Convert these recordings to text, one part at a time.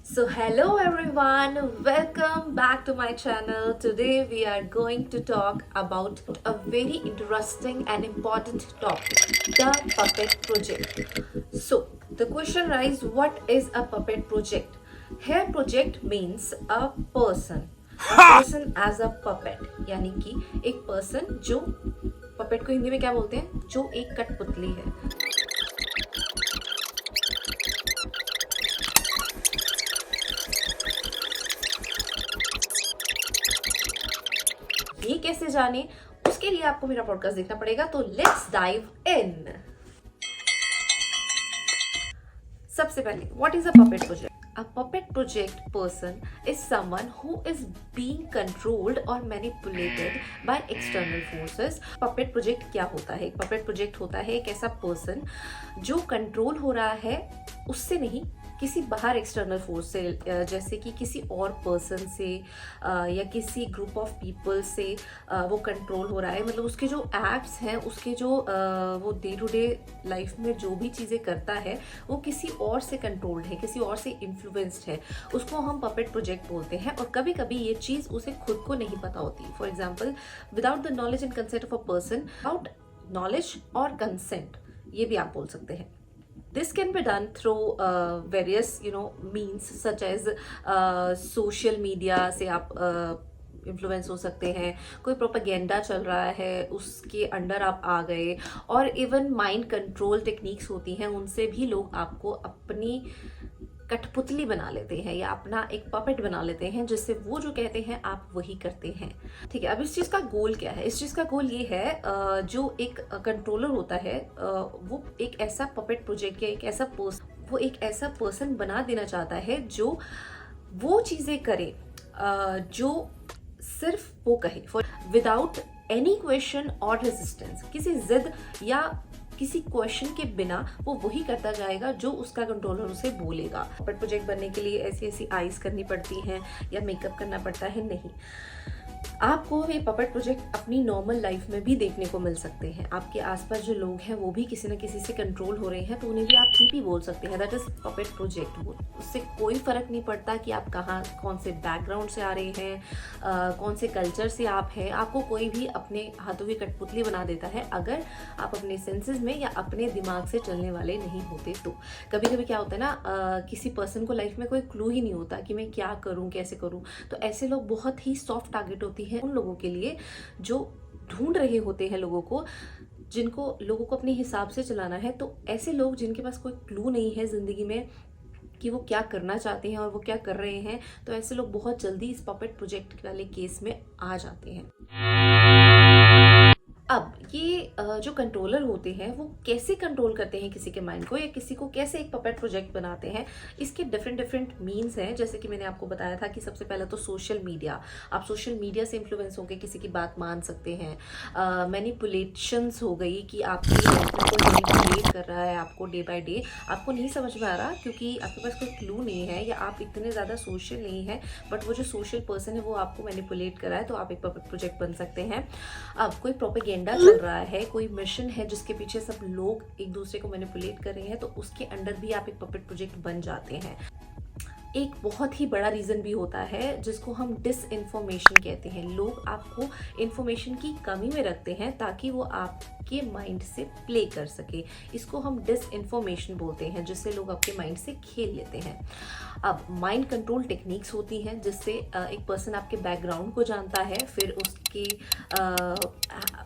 So hello everyone, welcome back to my channel. Today we are going to talk about a very interesting and important topic, the puppet project. So the question arises, what is a puppet project? Here project means a person as a puppet, यानी कि एक person जो puppet को हिंदी में क्या बोलते हैं, जो एक कठपुतली है। ये कैसे जाने, उसके लिए आपको मेरा पॉडकास्ट देखना पड़ेगा। तो लेट्स डाइव इन। सबसे पहले, what is a puppet project? A puppet project person is someone who is being controlled or manipulated by external forces. Puppet project क्या होता है? Puppet project होता है एक ऐसा person जो कंट्रोल हो रहा है उससे नहीं, किसी बाहर एक्सटर्नल फोर्स से, जैसे कि किसी और पर्सन से या किसी ग्रुप ऑफ पीपल से वो कंट्रोल हो रहा है। मतलब उसके जो एक्ट्स हैं, उसके जो वो डे टू डे लाइफ में जो भी चीज़ें करता है वो किसी और से कंट्रोल्ड है, किसी और से इन्फ्लुएंस्ड है। उसको हम पपेट प्रोजेक्ट बोलते हैं। और कभी कभी ये चीज़ उसे खुद को नहीं पता होती। For example, without the knowledge and consent of a person, without knowledge और कंसेंट, ये भी आप बोल सकते हैं। This can be done through various means such as social media से आप इन्फ्लुएंस हो सकते हैं। कोई प्रोपेगेंडा चल रहा है उसके अंडर आप आ गए, और इवन माइंड कंट्रोल टेक्निक्स होती हैं, उनसे भी लोग आपको अपनी कठपुतली बना लेते हैं या अपना एक पपेट बना लेते हैं, जिससे वो जो कहते हैं आप वही करते हैं। ठीक है, अब इस चीज़ का गोल क्या है? इस चीज़ का गोल ये है, जो एक कंट्रोलर होता है वो एक ऐसा पपेट प्रोजेक्ट या वो एक ऐसा पर्सन बना देना चाहता है जो वो चीज़ें करे जो सिर्फ वो कहे, फॉर विदाउट एनी क्वेश्चन और रेजिस्टेंस। किसी जिद या किसी क्वेश्चन के बिना वो वही करता जाएगा जो उसका कंट्रोलर उसे बोलेगा। पपेट प्रोजेक्ट बनने के लिए ऐसी ऐसी आईज करनी पड़ती हैं या मेकअप करना पड़ता है? नहीं। आपको ये पपेट प्रोजेक्ट अपनी नॉर्मल लाइफ में भी देखने को मिल सकते हैं। आपके आसपास जो लोग हैं वो भी किसी न किसी से कंट्रोल हो रहे हैं, तो उन्हें भी आप पीपी बोल सकते हैं। That is puppet project. उससे कोई फर्क नहीं पड़ता कि आप कौन से बैकग्राउंड से आ रहे हैं, कौन से कल्चर से आप हैं। आपको कोई भी अपने हाथों की कठपुतली बना देता है अगर आप अपने सेंसेस में या अपने दिमाग से चलने वाले नहीं होते। तो कभी कभी क्या होता है ना, किसी पर्सन को लाइफ में कोई क्लू ही नहीं होता कि मैं क्या करूं, कैसे करूं। तो ऐसे लोग बहुत ही सॉफ्ट टारगेट होती है उन लोगों के लिए जो ढूंढ रहे होते हैं लोगों को अपने हिसाब से चलाना है। तो ऐसे लोग जिनके पास कोई क्लू नहीं है जिंदगी में कि वो क्या करना चाहते हैं और वो क्या कर रहे हैं, तो ऐसे लोग बहुत जल्दी इस पपेट प्रोजेक्ट वाले केस में आ जाते हैं। अब ये जो कंट्रोलर होते हैं वो कैसे कंट्रोल करते हैं किसी के माइंड को, या किसी को कैसे एक पपेट प्रोजेक्ट बनाते हैं, इसके डिफरेंट मीन्स हैं। जैसे कि मैंने आपको बताया था कि सबसे पहले तो सोशल मीडिया। आप सोशल मीडिया से इन्फ्लुएंस होकर किसी की बात मान सकते हैं। मैनिपुलेशंस हो गई कि आपकी लाइफ में कोई मैनिपुलेट कर रहा है आपको डे बाय डे, आपको नहीं समझ में आ रहा क्योंकि आपके पास कोई क्लू नहीं है या आप इतने ज़्यादा सोशल नहीं है, बट वो जो सोशल पर्सन है वो आपको मैनिपुलेट कर रहा है, तो आप एक पपेट प्रोजेक्ट बन सकते हैं। अब कोई प्रोपेगेंडा चल रहा है, कोई मिशन है जिसके पीछे सब लोग एक दूसरे को मैनिपुलेट कर रहे हैं, तो उसके अंडर भी आप एक पपेट प्रोजेक्ट बन जाते हैं। एक बहुत ही बड़ा रीज़न भी होता है जिसको हम डिस इन्फॉर्मेशन कहते हैं। लोग आपको इन्फॉर्मेशन की कमी में रखते हैं ताकि वो आपके माइंड से प्ले कर सके। इसको हम डिस इन्फॉर्मेशन बोलते हैं, जिससे लोग आपके माइंड से खेल लेते हैं। अब माइंड कंट्रोल टेक्निक्स होती हैं जिससे एक पर्सन आपके बैकग्राउंड को जानता है, फिर उसके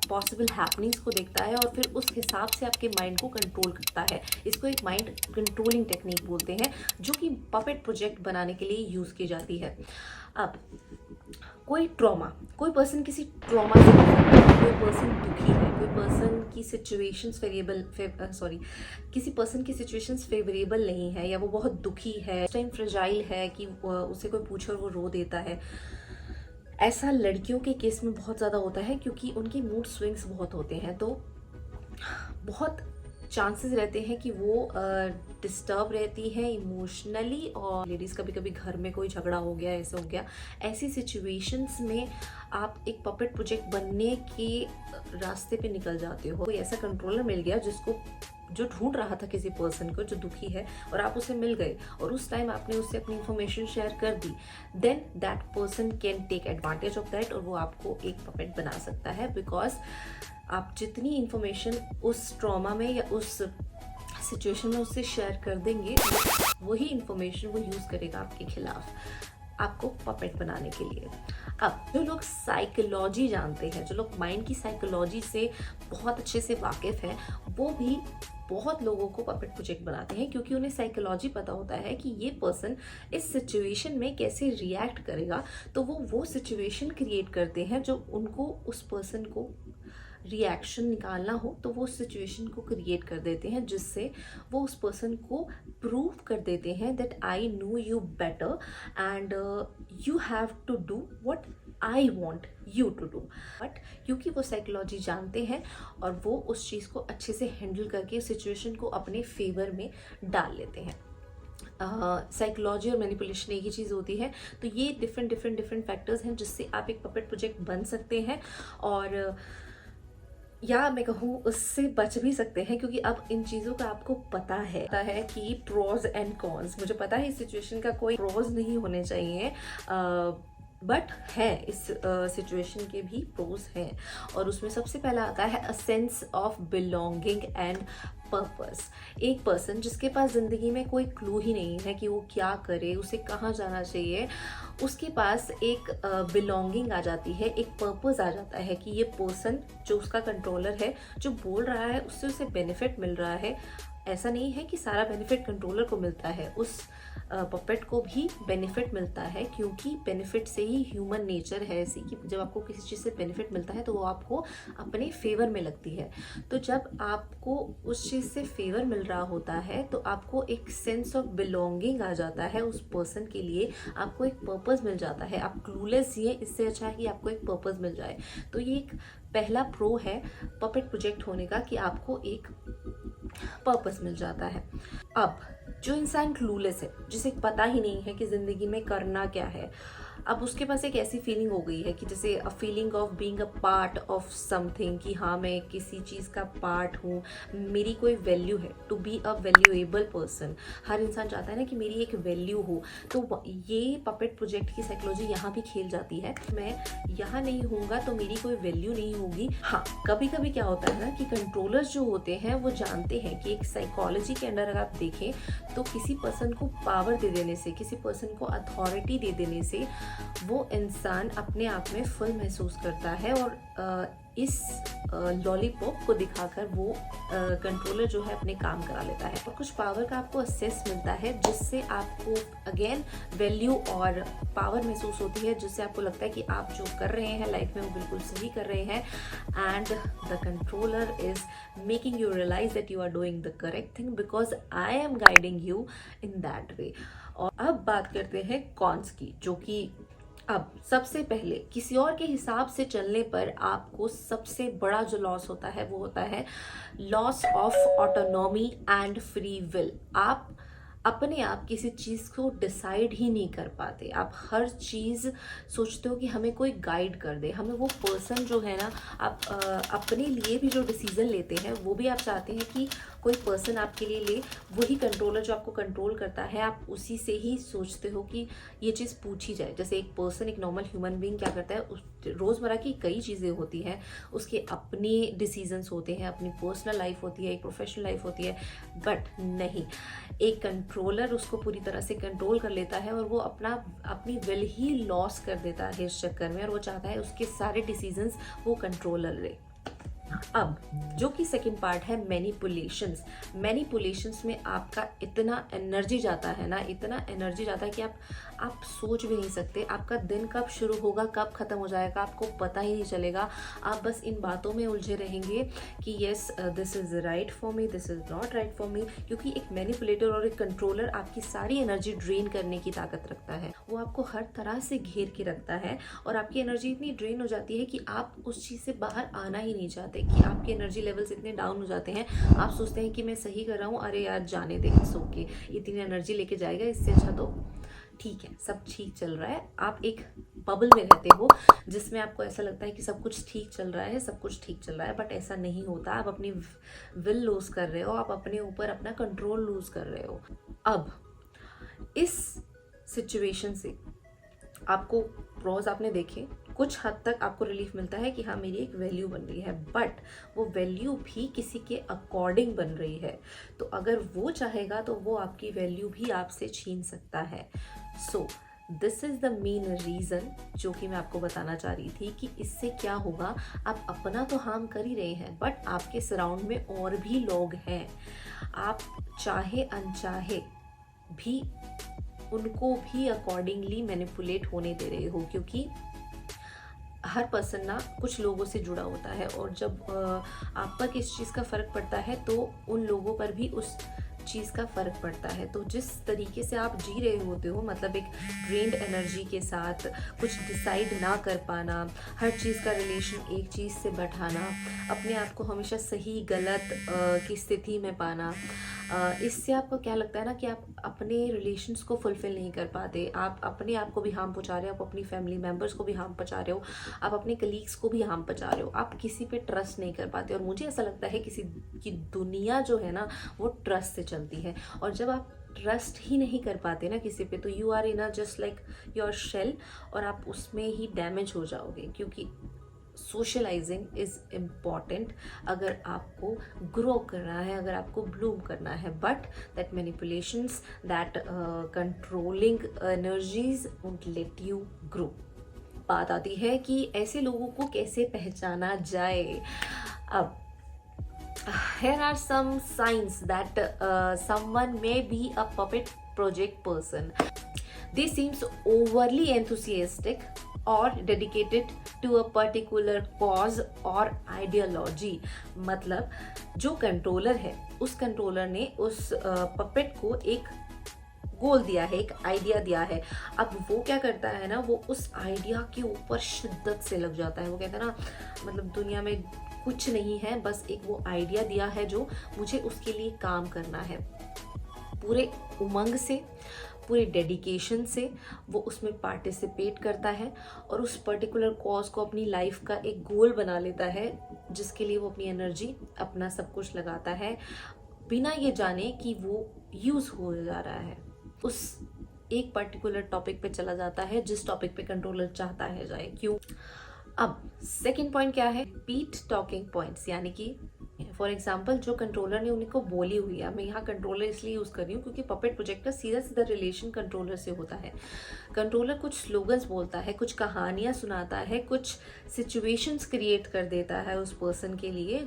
पॉसिबल हैपनिंग्स को देखता है और फिर उस हिसाब से आपके माइंड को कंट्रोल करता है। इसको एक माइंड कंट्रोलिंग टेक्निक बोलते हैं, जो कि पपेट प्रोजेक्ट बनाने के लिए यूज़ की जाती है। अब कोई कोई पर्सन किसी ट्रॉमा से कोई पर्सन दुखी है, कोई पर्सन की सिचुएशंस किसी पर्सन की सिचुएशंस फेवरेबल नहीं है, या वो बहुत दुखी है, इस टाइम फ्रेजाइल है कि उसे कोई पूछे और वो रो देता है। ऐसा लड़कियों के केस में बहुत ज़्यादा होता है क्योंकि उनके मूड स्विंग्स बहुत होते हैं, तो बहुत चांसेस रहते हैं कि वो डिस्टर्ब रहती है इमोशनली। और लेडीज़ कभी कभी घर में कोई झगड़ा हो गया, ऐसा हो गया, ऐसी सिचुएशंस में आप एक पपेट प्रोजेक्ट बनने के रास्ते पे निकल जाते हो। कोई ऐसा कंट्रोलर मिल गया जिसको जो ढूंढ रहा था किसी पर्सन को जो दुखी है और आप उसे मिल गए और उस टाइम आपने उससे अपनी इंफॉर्मेशन शेयर कर दी, then that person can take advantage of that और वो आपको एक पपेट बना सकता है। बिकॉज आप जितनी इंफॉर्मेशन उस ट्रॉमा में या उस सिचुएशन में उससे शेयर कर देंगे, वही इंफॉर्मेशन वो यूज़ करेगा आपके खिलाफ आपको पपेट बनाने के लिए। अब जो लोग साइकोलॉजी जानते हैं, जो लोग माइंड की साइकोलॉजी से बहुत अच्छे से वाकिफ़ हैं, वो भी बहुत लोगों को पपेट प्रोजेक्ट बनाते हैं क्योंकि उन्हें साइकोलॉजी पता होता है कि ये पर्सन इस सिचुएशन में कैसे रिएक्ट करेगा। तो वो सिचुएशन क्रिएट करते हैं जो उनको उस पर्सन को रिएक्शन निकालना हो, तो वो सिचुएशन को क्रिएट कर देते हैं जिससे वो उस पर्सन को प्रूव कर देते हैं that I know you better and you have to do what I want you to do. But क्योंकि वो साइकोलॉजी जानते हैं और वो उस चीज़ को अच्छे से हैंडल करके सिचुएशन को अपने फेवर में डाल लेते हैं। साइकोलॉजी और मैनिपुलेशन एक ही चीज़ होती है। तो ये डिफरेंट फैक्टर्स हैं जिससे आप एक पपेट प्रोजेक्ट बन सकते हैं और या मैं कहूँ उससे बच भी सकते हैं, क्योंकि अब इन चीज़ों का आपको पता है कि प्रोज एंड कॉन्स। मुझे पता है इस सिचुएशन का कोई प्रोज नहीं होने चाहिए, बट है इस सिचुएशन के भी प्रोज हैं और उसमें सबसे पहला आता है a sense of belonging and purpose. एक पर्सन जिसके पास ज़िंदगी में कोई क्लू ही नहीं है कि वो क्या करे, उसे कहाँ जाना चाहिए, उसके पास एक बिलोंगिंग आ जाती है, एक पर्पस आ जाता है कि ये पर्सन जो उसका कंट्रोलर है, जो बोल रहा है, उससे उसे बेनिफिट मिल रहा है। ऐसा नहीं है कि सारा बेनिफिट कंट्रोलर को मिलता है, उस पपेट को भी बेनिफिट मिलता है, क्योंकि बेनिफिट से ही ह्यूमन नेचर है ऐसी कि जब आपको किसी चीज़ से बेनिफिट मिलता है तो वो आपको अपने फेवर में लगती है। तो जब आपको उस चीज़ से फेवर मिल रहा होता है तो आपको एक सेंस ऑफ बिलोंगिंग आ जाता है उस पर्सन के लिए, आपको एक पर्पस मिल जाता है। आप क्लूलेस ही है, इससे अच्छा है कि आपको एक पर्पस मिल जाए। तो ये एक पहला प्रो है पपेट प्रोजेक्ट होने का कि आपको एक पर्पस मिल जाता है। अब जो इंसान क्लूलेस है, जिसे पता ही नहीं है कि ज़िंदगी में करना क्या है, अब उसके पास एक ऐसी फीलिंग हो गई है कि जैसे a feeling of being a part of something, कि हाँ मैं किसी चीज़ का पार्ट हूँ, मेरी कोई वैल्यू है, to be a valuable person. हर इंसान चाहता है ना कि मेरी एक वैल्यू हो। तो ये पपेट प्रोजेक्ट की साइकोलॉजी यहाँ भी खेल जाती है। मैं यहाँ नहीं हूँगा तो मेरी कोई वैल्यू नहीं होगी। हाँ, कभी कभी क्या होता है ना कि कंट्रोलर्स जो होते हैं वो जानते हैं कि एक साइकोलॉजी के अंदर अगर आप देखें तो किसी पर्सन को पावर दे देने से, किसी पर्सन को अथॉरिटी दे देने से वो इंसान अपने आप में फुल महसूस करता है और इस लॉलीपॉप को दिखाकर वो कंट्रोलर जो है अपने काम करा लेता है और कुछ पावर का आपको असेस मिलता है, जिससे आपको अगेन वैल्यू और पावर महसूस होती है, जिससे आपको लगता है कि आप जो कर रहे हैं लाइफ में वो बिल्कुल सही कर रहे हैं and the controller is making you realise that you are doing the correct thing because I am guiding you in that way. और अब बात करते हैं कॉन्स की, जो कि अब सबसे पहले किसी और के हिसाब से चलने पर आपको सबसे बड़ा जो लॉस होता है वो होता है loss of autonomy and free will. आप अपने आप किसी चीज़ को डिसाइड ही नहीं कर पाते। आप हर चीज़ सोचते हो कि हमें कोई गाइड कर दे, हमें वो पर्सन जो है ना, आप अपने लिए भी जो डिसीज़न लेते हैं वो भी आप चाहते हैं कि कोई पर्सन आपके लिए ले। वही कंट्रोलर जो आपको कंट्रोल करता है, आप उसी से ही सोचते हो कि ये चीज़ पूछी जाए। जैसे एक पर्सन, एक नॉर्मल ह्यूमन बीइंग क्या करता है, उस रोज़मर्रा की कई चीज़ें होती हैं, उसके अपने डिसीजंस होते हैं, अपनी पर्सनल लाइफ होती है, एक प्रोफेशनल लाइफ होती है, बट नहीं, एक कंट्रोलर उसको पूरी तरह से कंट्रोल कर लेता है और वो अपनी विल ही लॉस कर देता है इस चक्कर में, और वो चाहता है उसके सारे डिसीजंस वो कंट्रोलर ले। अब जो कि सेकंड पार्ट है मैनिपुलेशंस। मैनिपुलेशंस में आपका इतना एनर्जी जाता है ना, इतना एनर्जी जाता है कि आप सोच भी नहीं सकते। आपका दिन कब शुरू होगा, कब खत्म हो जाएगा, आपको पता ही नहीं चलेगा। आप बस इन बातों में उलझे रहेंगे कि yes this is right for me, this is not right for me, क्योंकि एक मैनिपुलेटर और एक कंट्रोलर आपकी सारी एनर्जी ड्रेन करने की ताकत रखता है। वो आपको हर तरह से घेर के रखता है और आपकी एनर्जी इतनी ड्रेन हो जाती है कि आप उस चीज़ से बाहर आना ही नहीं चाहते, कि आपके एनर्जी लेवल्स इतने डाउन हो जाते हैं। आप सोचते हैं कि मैं सही कर रहा हूँ, अरे यार जाने दे, सो के इतनी एनर्जी लेके जाएगा, इससे अच्छा तो ठीक है, सब ठीक चल रहा है। आप एक बबल में रहते हो जिसमें आपको ऐसा लगता है कि सब कुछ ठीक चल रहा है, सब कुछ ठीक चल रहा है, बट ऐसा नहीं होता। आप अपनी विल लूज कर रहे हो, आप अपने ऊपर अपना कंट्रोल लूज कर रहे हो। अब इस सिचुएशन से आपको प्रोज आपने देखे, कुछ हद तक आपको रिलीफ मिलता है कि हाँ मेरी एक वैल्यू बन रही है, बट वो वैल्यू भी किसी के अकॉर्डिंग बन रही है। तो अगर वो चाहेगा तो वो आपकी वैल्यू भी आपसे छीन सकता है। So this is the main reason जो कि मैं आपको बताना चाह रही थी कि इससे क्या होगा। आप अपना तो हार्म कर ही रहे हैं, बट आपके सराउंड में और भी लोग हैं, आप चाहे अनचाहे भी उनको भी अकॉर्डिंगली मैनिपुलेट होने दे रहे हो, क्योंकि हर पर्सन ना कुछ लोगों से जुड़ा होता है, और जब आप पर किस चीज़ का फ़र्क पड़ता है तो उन लोगों पर भी उस चीज़ का फ़र्क पड़ता है। तो जिस तरीके से आप जी रहे होते हो, मतलब एक ड्रेन्ड एनर्जी के साथ, कुछ डिसाइड ना कर पाना, हर चीज़ का रिलेशन एक चीज़ से बैठाना, अपने आप को हमेशा सही गलत की स्थिति में पाना, इससे आपको क्या लगता है ना कि आप अपने रिलेशंस को फुलफिल नहीं कर पाते, आप अपने आप को भी हार्म पहुंचा रहे हो, आप अपनी फैमिली मेम्बर्स को भी हार्म पहुंचा रहे हो, आप अपने कलीग्स को भी हार्म पहुंचा रहे हो, आप किसी पे ट्रस्ट नहीं कर पाते। और मुझे ऐसा लगता है किसी की दुनिया जो है ना वो ट्रस्ट से चलती है, और जब आप ट्रस्ट ही नहीं कर पाते ना किसी पे, तो you are in a just like your shell, और आप उसमें ही डैमेज हो जाओगे। क्योंकि सोशलाइजिंग इज़ इम्पॉर्टेंट अगर आपको ग्रो करना है, अगर आपको ब्लूम करना है, but that manipulations, that controlling energies won't let you grow. बात आती है कि ऐसे लोगों को कैसे पहचाना जाए। अब here are some signs that someone may be a puppet project person. They seems overly enthusiastic or dedicated to a particular cause or ideology. मतलब जो कंट्रोलर है, उस कंट्रोलर ने उस पपेट को एक गोल दिया है, एक आइडिया दिया है। अब वो क्या करता है ना, वो उस आइडिया के ऊपर शिद्दत से लग जाता है। वो कहता है ना, मतलब दुनिया में कुछ नहीं है, बस एक वो आइडिया दिया है जो मुझे उसके लिए काम करना है। पूरे उमंग से, पूरे डेडिकेशन से वो उसमें पार्टिसिपेट करता है, और उस पर्टिकुलर कॉज को अपनी लाइफ का एक गोल बना लेता है, जिसके लिए वो अपनी एनर्जी, अपना सब कुछ लगाता है, बिना ये जाने कि वो यूज़ हो जा रहा है। उस एक पर्टिकुलर टॉपिक पे चला जाता है जिस टॉपिक पे कंट्रोलर चाहता है जाए। क्यों? अब सेकंड पॉइंट क्या है? पीट टॉकिंग पॉइंट्स, यानी कि फॉर एग्जाम्पल जो कंट्रोलर ने उनको बोली हुई है, मैं यहाँ कंट्रोलर इसलिए यूज़ कर रही हूँ क्योंकि पपेट प्रोजेक्ट का सीधा सीधा रिलेशन कंट्रोलर से होता है। कंट्रोलर कुछ स्लोगन्स बोलता है, कुछ कहानियाँ सुनाता है, कुछ सिचुएशंस क्रिएट कर देता है उस पर्सन के लिए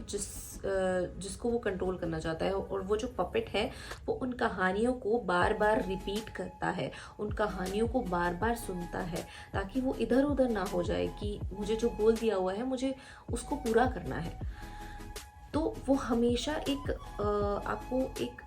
जिसको वो कंट्रोल करना चाहता है, और वो जो पपेट है वो उन कहानियों को बार बार रिपीट करता है, उन कहानियों को बार बार सुनता है, ताकि वो इधर उधर ना हो जाए कि मुझे जो गोल दिया हुआ है मुझे उसको पूरा करना है। तो वो हमेशा एक आपको एक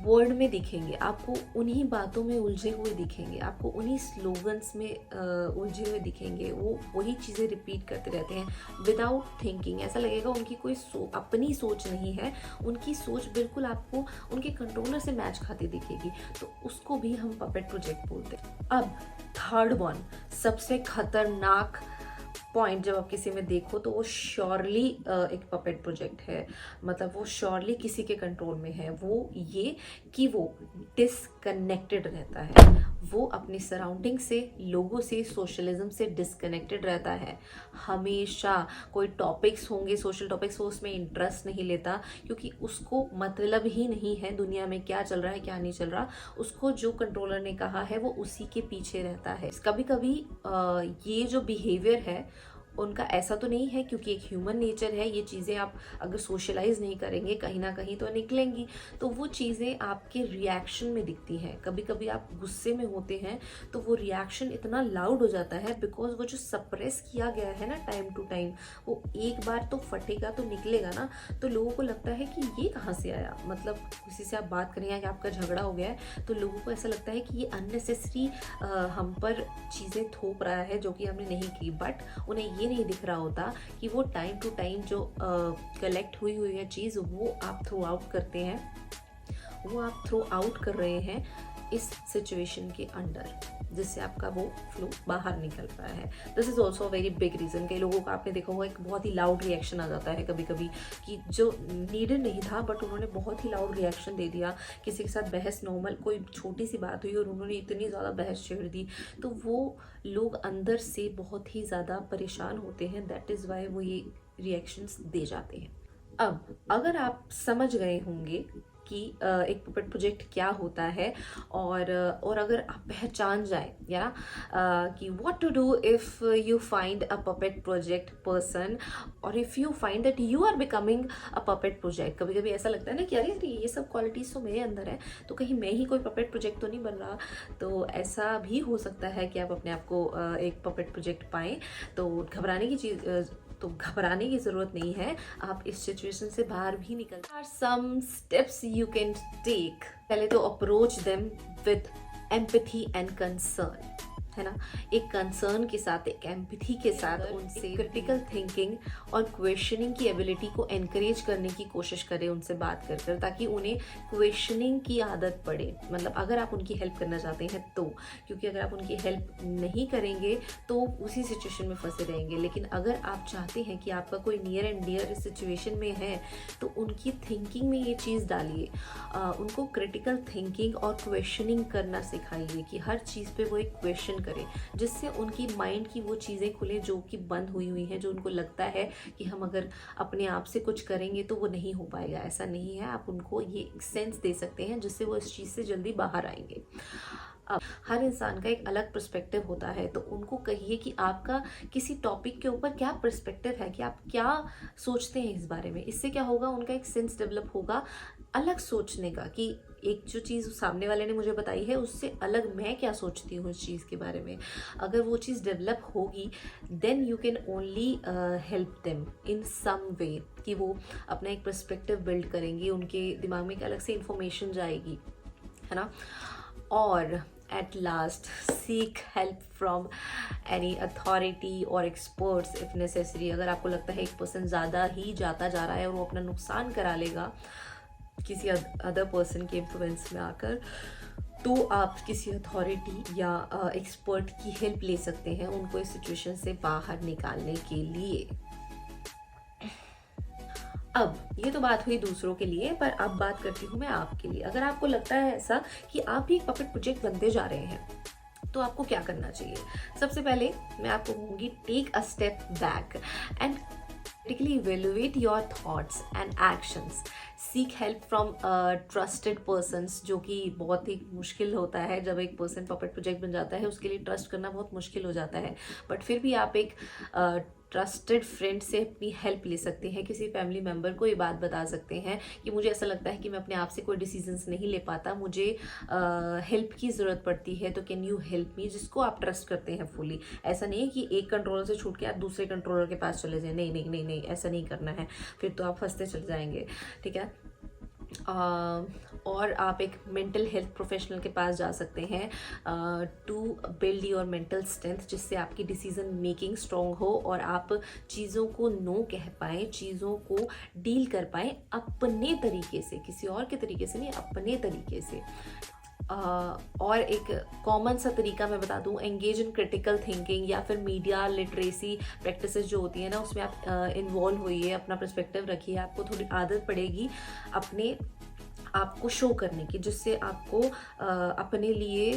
वर्ड में दिखेंगे, आपको उन्हीं बातों में उलझे हुए दिखेंगे, आपको उन्हीं स्लोगन्स में उलझे हुए दिखेंगे। वो वही चीज़ें रिपीट करते रहते हैं विदाउट थिंकिंग। ऐसा लगेगा उनकी कोई अपनी सोच नहीं है, उनकी सोच बिल्कुल आपको उनके कंट्रोलर से मैच खाती दिखेगी। तो उसको भी हम पपेट प्रोजेक्ट बोलते हैं। अब थर्ड वन, सबसे खतरनाक पॉइंट जब आप किसी में देखो तो वो श्योरली एक पपेट प्रोजेक्ट है, मतलब वो श्योरली किसी के कंट्रोल में है। वो ये कि वो डिसकनेक्टेड रहता है, वो अपनी सराउंडिंग से, लोगों से, सोशलिज्म से डिसकनेक्टेड रहता है। हमेशा कोई टॉपिक्स होंगे, सोशल टॉपिक्स, वो उसमें इंटरेस्ट नहीं लेता, क्योंकि उसको मतलब ही नहीं है दुनिया में क्या चल रहा है क्या नहीं चल रहा। उसको जो कंट्रोलर ने कहा है वो उसी के पीछे रहता है। कभी कभी ये जो बिहेवियर है उनका ऐसा तो नहीं है, क्योंकि एक ह्यूमन नेचर है, ये चीज़ें आप अगर सोशलाइज नहीं करेंगे कहीं ना कहीं तो निकलेंगी। तो वो चीज़ें आपके रिएक्शन में दिखती हैं। कभी कभी आप गुस्से में होते हैं तो वो रिएक्शन इतना लाउड हो जाता है, बिकॉज वो जो सप्रेस किया गया है ना टाइम टू टाइम, वो एक बार तो फटेगा तो निकलेगा ना। तो लोगों को लगता है कि ये कहाँ से आया, मतलब किसी से आप बात करें कि आपका झगड़ा हो गया है तो लोगों को ऐसा लगता है कि ये अननेसेसरी हम पर चीज़ें थोप रहा है जो कि हमने नहीं की। बट उन्हें ये नहीं दिख रहा होता कि वो टाइम टू टाइम जो कलेक्ट हुई है चीज़, वो आप थ्रो आउट करते हैं, वो आप थ्रो आउट कर रहे हैं इस सिचुएशन के अंडर, जिससे आपका वो फ्लो बाहर निकल पाया है। This is also very big reason. कई लोगों का आपने देखा होगा एक बहुत ही लाउड रिएक्शन आ जाता है कभी कभी, कि जो नीडेड नहीं था बट उन्होंने बहुत ही लाउड रिएक्शन दे दिया। किसी के साथ बहस, नॉर्मल कोई छोटी सी बात हुई और उन्होंने इतनी ज़्यादा बहस छेड़ दी, तो वो लोग अंदर से बहुत ही ज़्यादा परेशान होते हैं। दैट इज़ वाई वो ये रिएक्शंस दे जाते हैं। अब अगर आप समझ गए होंगे कि एक पपेट प्रोजेक्ट क्या होता है, और अगर आप पहचान जाए या कि what to do if you find a puppet project person, और if you find that you are becoming a puppet project. कभी कभी ऐसा लगता है ना कि अरे ये सब क्वालिटीज़ तो मेरे अंदर है, तो कहीं मैं ही कोई पपेट प्रोजेक्ट तो नहीं बन रहा। तो ऐसा भी हो सकता है कि आप अपने आप को एक पपेट प्रोजेक्ट पाएँ। तो घबराने की ज़रूरत नहीं है, आप इस सिचुएशन से बाहर भी निकल। Are some steps you can take. पहले तो approach them with empathy and concern, है ना। एक कंसर्न के साथ, एक एम्पैथी के साथ उनसे क्रिटिकल थिंकिंग और क्वेश्चनिंग की एबिलिटी को एनकरेज करने की कोशिश करें उनसे बात कर कर, ताकि उन्हें क्वेश्चनिंग की आदत पड़े। मतलब अगर आप उनकी हेल्प करना चाहते हैं तो, क्योंकि अगर आप उनकी हेल्प नहीं करेंगे तो उसी सिचुएशन में फंसे रहेंगे। लेकिन अगर आप चाहते हैं कि आपका कोई नियर एंड डियर इस सिचुएशन में है, तो उनकी थिंकिंग में ये चीज़ डालिए। उनको क्रिटिकल थिंकिंग और क्वेश्चनिंग करना सिखाइए, कि हर चीज़ पे वो एक क्वेश्चन करें, जिससे उनकी माइंड की वो चीज़ें खुले जो कि बंद हुई हुई हैं, जो उनको लगता है कि हम अगर अपने आप से कुछ करेंगे तो वो नहीं हो पाएगा। ऐसा नहीं है, आप उनको ये सेंस दे सकते हैं जिससे वो इस चीज़ से जल्दी बाहर आएंगे। अब हर इंसान का एक अलग पर्सपेक्टिव होता है, तो उनको कहिए कि आपका किसी टॉपिक के ऊपर क्या पर्सपेक्टिव है, कि आप क्या सोचते हैं इस बारे में। इससे क्या होगा, उनका एक सेंस डेवलप होगा अलग सोचने का, कि एक जो चीज़ सामने वाले ने मुझे बताई है उससे अलग मैं क्या सोचती हूँ इस चीज़ के बारे में। अगर वो चीज़ डेवलप होगी, then you can only help them in some way, कि वो अपना एक पर्सपेक्टिव बिल्ड करेंगे, उनके दिमाग में एक अलग से इंफॉर्मेशन जाएगी, है ना। और at last, seek help from any authority or experts if necessary। अगर आपको लगता है एक पर्सन ज़्यादा ही जाता जा रहा है और वो अपना नुकसान करा लेगा किसी अदर पर्सन के इन्फ्लुएंस में आकर, तो आप किसी अथॉरिटी या एक्सपर्ट की हेल्प ले सकते हैं उनको इस सिचुएशन से बाहर निकालने के लिए। अब ये तो बात हुई दूसरों के लिए, पर अब बात करती हूँ मैं आपके लिए। अगर आपको लगता है ऐसा कि आप भी एक पपेट प्रोजेक्ट बनते जा रहे हैं, तो आपको क्या करना चाहिए। सबसे पहले मैं आपको कहूँगी, take a step back and critically evaluate your thoughts and actions। seek help from trusted persons, जो कि बहुत ही मुश्किल होता है जब एक पर्सन पपेट प्रोजेक्ट बन जाता है, उसके लिए ट्रस्ट करना बहुत मुश्किल हो जाता है। बट फिर भी आप एक ट्रस्टेड फ्रेंड से अपनी हेल्प ले सकते हैं, किसी फैमिली मेम्बर को ये बात बता सकते हैं कि मुझे ऐसा लगता है कि मैं अपने आप से कोई डिसीजंस नहीं ले पाता, मुझे हेल्प की ज़रूरत पड़ती है, तो कैन यू हेल्प मी, जिसको आप ट्रस्ट करते हैं फुली। ऐसा नहीं है कि एक कंट्रोलर से छूट के आप दूसरे कंट्रोलर के पास चले जाएं, नहीं नहीं नहीं नहीं, ऐसा नहीं करना है, फिर तो आप फंसते चले जाएंगे, ठीक है। और आप एक मेंटल हेल्थ प्रोफेशनल के पास जा सकते हैं to build your mental strength, जिससे आपकी डिसीजन मेकिंग स्ट्रॉन्ग हो और आप चीज़ों को नो कह पाएँ, चीज़ों को डील कर पाएँ अपने तरीके से, किसी और के तरीके से नहीं, अपने तरीके से। और एक कॉमन सा तरीका मैं बता दूं, एंगेज इन क्रिटिकल थिंकिंग या फिर मीडिया लिटरेसी प्रैक्टिसेस जो होती है ना, उसमें आप इन्वॉल्व होइए, अपना पर्सपेक्टिव रखिए। आपको थोड़ी आदत पड़ेगी अपने आप को शो करने की, जिससे आपको अपने लिए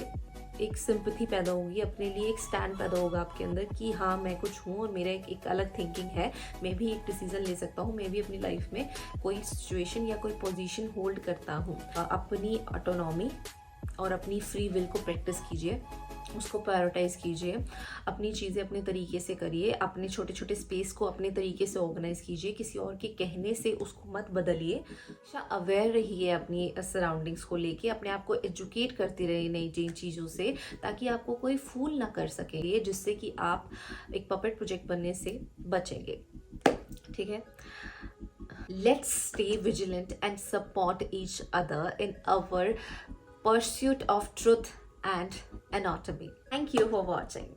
एक सिंपैथी पैदा होगी, अपने लिए एक स्टैंड पैदा होगा आपके अंदर कि हाँ मैं कुछ हूँ और मेरा एक अलग थिंकिंग है, मैं भी एक डिसीजन ले सकता हूँ, मैं भी अपनी लाइफ में कोई सिचुएशन या कोई पोजीशन होल्ड करता हूँ। अपनी ऑटोनॉमी और अपनी फ्री विल को प्रैक्टिस कीजिए, उसको प्रायोरिटाइज कीजिए, अपनी चीज़ें अपने तरीके से करिए, अपने छोटे छोटे स्पेस को अपने तरीके से ऑर्गेनाइज कीजिए, किसी और के कहने से उसको मत बदलिए। हमेशा अवेयर रहिए अपनी सराउंडिंग्स को लेके, अपने आप को एजुकेट करती रहिए नई नई चीज़ों से, ताकि आपको कोई फूल ना कर सके, जिससे कि आप एक पपेट प्रोजेक्ट बनने से बचेंगे, ठीक है। Let's stay vigilant and support each other in our pursuit of truth and anatomy. Thank you for watching.